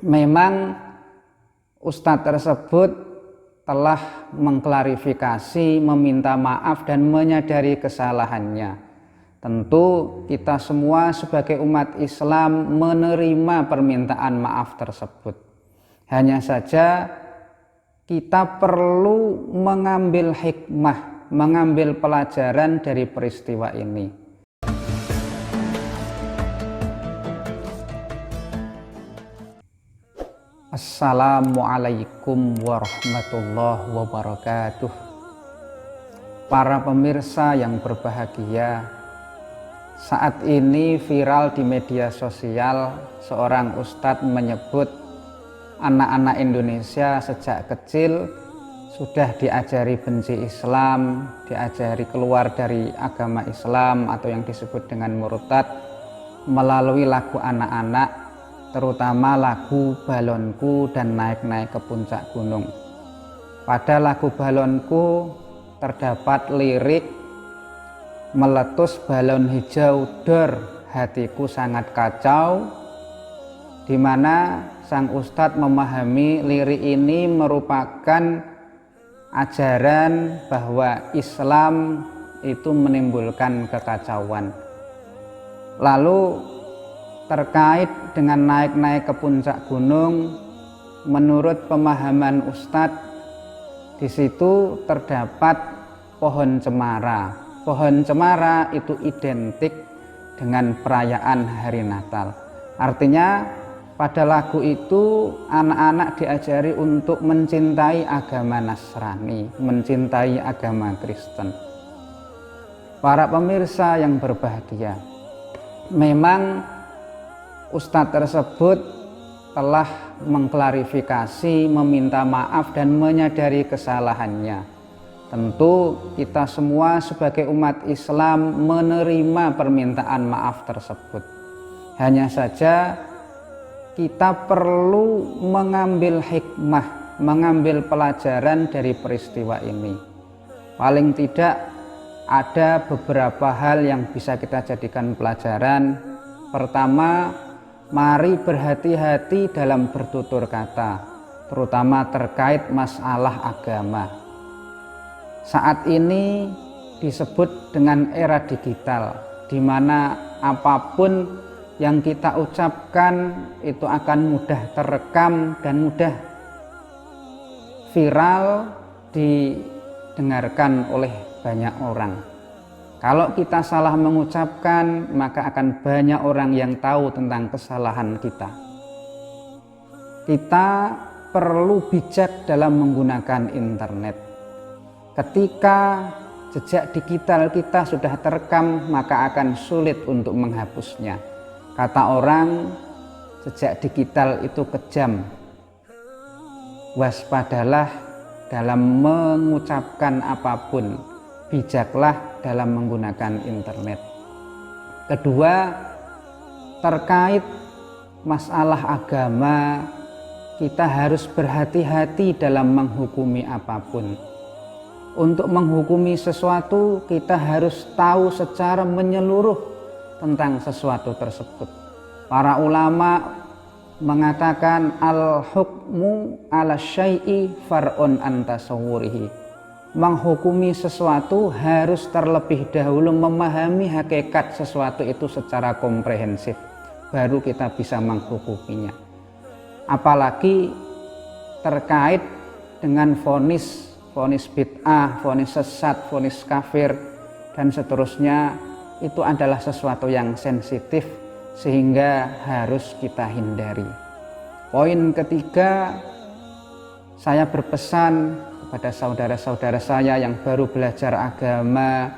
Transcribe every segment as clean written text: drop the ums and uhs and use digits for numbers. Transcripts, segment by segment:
Memang ustadz tersebut telah mengklarifikasi, meminta maaf dan menyadari kesalahannya. Tentu kita semua sebagai umat Islam menerima permintaan maaf tersebut. Hanya saja kita perlu mengambil hikmah, mengambil pelajaran dari peristiwa ini. Assalamualaikum warahmatullahi wabarakatuh. Para pemirsa yang berbahagia, saat ini viral di media sosial seorang ustadz menyebut anak-anak Indonesia sejak kecil sudah diajari benci Islam, diajari keluar dari agama Islam atau yang disebut dengan murtad melalui lagu anak-anak, terutama lagu Balonku dan Naik-naik ke Puncak Gunung. Pada lagu Balonku terdapat lirik, meletus balon hijau dor, hatiku sangat kacau, di mana sang ustadz memahami lirik ini merupakan ajaran bahwa Islam itu menimbulkan kekacauan. Lalu terkait dengan naik-naik ke puncak gunung, menurut pemahaman ustadz, di situ terdapat pohon cemara. Pohon cemara itu identik dengan perayaan hari Natal. Artinya pada lagu itu anak-anak diajari untuk mencintai agama Nasrani, mencintai agama Kristen. Para pemirsa yang berbahagia, memang ustadz tersebut telah mengklarifikasi, meminta maaf dan menyadari kesalahannya. Tentu kita semua sebagai umat Islam menerima permintaan maaf tersebut. Hanya saja kita perlu mengambil hikmah, mengambil pelajaran dari peristiwa ini. Paling tidak ada beberapa hal yang bisa kita jadikan pelajaran. Pertama, mari berhati-hati dalam bertutur kata, terutama terkait masalah agama. Saat ini disebut dengan era digital, di mana apapun yang kita ucapkan itu akan mudah terekam dan mudah viral didengarkan oleh banyak orang. Kalau kita salah mengucapkan, maka akan banyak orang yang tahu tentang kesalahan kita. Kita perlu bijak dalam menggunakan internet. Ketika jejak digital kita sudah terekam, maka akan sulit untuk menghapusnya. Kata orang, jejak digital itu kejam. Waspadalah dalam mengucapkan apapun, bijaklah dalam menggunakan internet. Kedua, terkait masalah agama, kita harus berhati-hati dalam menghukumi apapun. Untuk menghukumi sesuatu, kita harus tahu secara menyeluruh tentang sesuatu tersebut. Para ulama mengatakan al-hukmu ala syai'i far'un an tasawwurihi. Menghukumi sesuatu harus terlebih dahulu memahami hakikat sesuatu itu secara komprehensif, baru kita bisa menghukuminya. Apalagi terkait dengan vonis bid'ah, vonis sesat, vonis kafir dan seterusnya, itu adalah sesuatu yang sensitif sehingga harus kita hindari. Poin ketiga, saya berpesan kepada saudara-saudara saya yang baru belajar agama,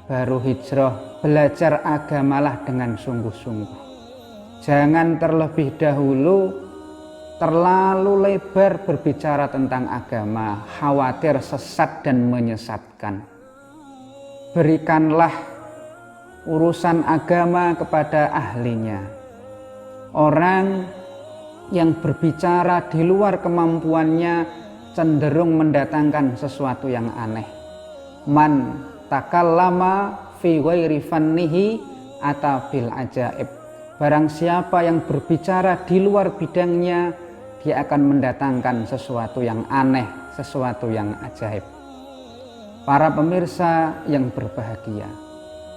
baru hijrah, belajar agamalah dengan sungguh-sungguh. Jangan terlebih dahulu terlalu lebar berbicara tentang agama, khawatir sesat dan menyesatkan. Berikanlah urusan agama kepada ahlinya. Orang yang berbicara di luar kemampuannya cenderung mendatangkan sesuatu yang aneh. Man takallama fi ghairi fannihi ata bil ajaib. Barang siapa yang berbicara di luar bidangnya, dia akan mendatangkan sesuatu yang aneh, sesuatu yang ajaib. Para pemirsa yang berbahagia,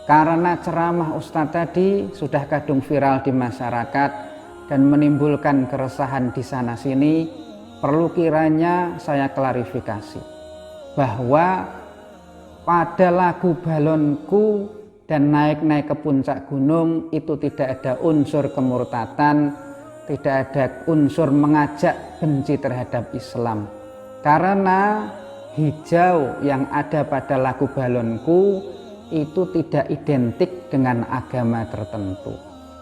karena ceramah Ustadz tadi sudah kadung viral di masyarakat dan menimbulkan keresahan di sana sini, perlu kiranya saya klarifikasi bahwa pada lagu Balonku dan Naik-naik ke puncak gunung itu tidak ada unsur kemurtatan, tidak ada unsur mengajak benci terhadap Islam. Karena hijau yang ada pada lagu Balonku itu tidak identik dengan agama tertentu.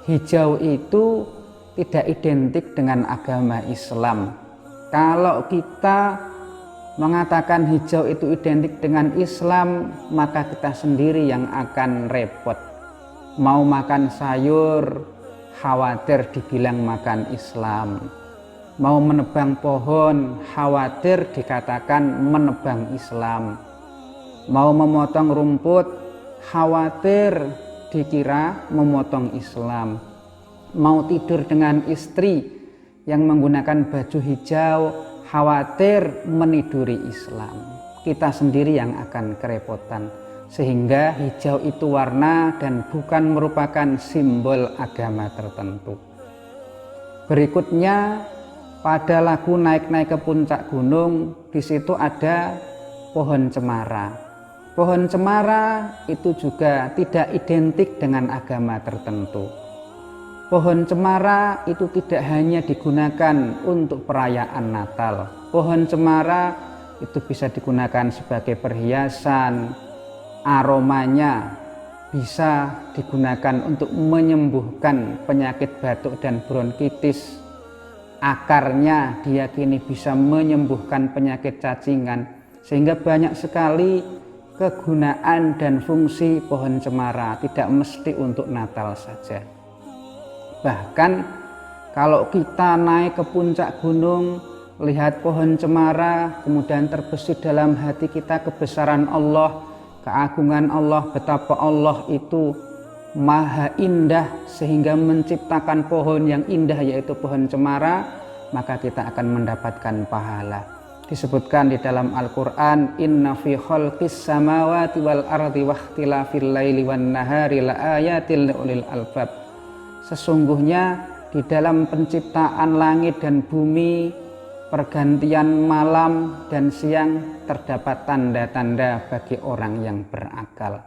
Hijau itu tidak identik dengan agama Islam. Kalau kita mengatakan hijau itu identik dengan Islam, maka kita sendiri yang akan repot. Mau makan sayur, khawatir dibilang makan Islam. Mau menebang pohon, khawatir dikatakan menebang Islam. Mau memotong rumput, khawatir dikira memotong Islam. Mau tidur dengan istri yang menggunakan baju hijau, khawatir meniduri Islam. Kita sendiri yang akan kerepotan, sehingga hijau itu warna dan bukan merupakan simbol agama tertentu. Berikutnya pada lagu Naik-naik ke puncak gunung, di situ ada pohon cemara. Pohon cemara itu juga tidak identik dengan agama tertentu. Pohon cemara itu tidak hanya digunakan untuk perayaan Natal. Pohon cemara itu bisa digunakan sebagai perhiasan, aromanya bisa digunakan untuk menyembuhkan penyakit batuk dan bronkitis. Akarnya diyakini bisa menyembuhkan penyakit cacingan, sehingga banyak sekali kegunaan dan fungsi pohon cemara, tidak mesti untuk Natal saja. Bahkan kalau kita naik ke puncak gunung, lihat pohon cemara, kemudian terbesit dalam hati kita kebesaran Allah, keagungan Allah, betapa Allah itu maha indah sehingga menciptakan pohon yang indah yaitu pohon cemara, maka kita akan mendapatkan pahala. Disebutkan di dalam Al-Quran, inna fi khalqis samawati wal ardi wakhtilafil laili wan nahari la ayatil liulil albab. Sesungguhnya di dalam penciptaan langit dan bumi, pergantian malam dan siang terdapat tanda-tanda bagi orang yang berakal.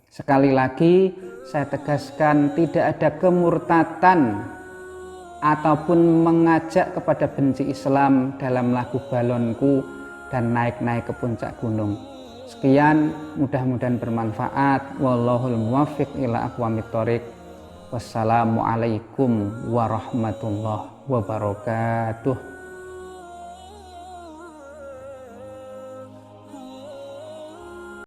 Sekali lagi saya tegaskan, tidak ada kemurtatan ataupun mengajak kepada benci Islam dalam lagu Balonku dan Naik-naik ke puncak gunung. Sekian, mudah-mudahan bermanfaat. Wallahul muwaffiq ila aqwamit thoriq. Wassalamualaikum warahmatullahi wabarakatuh.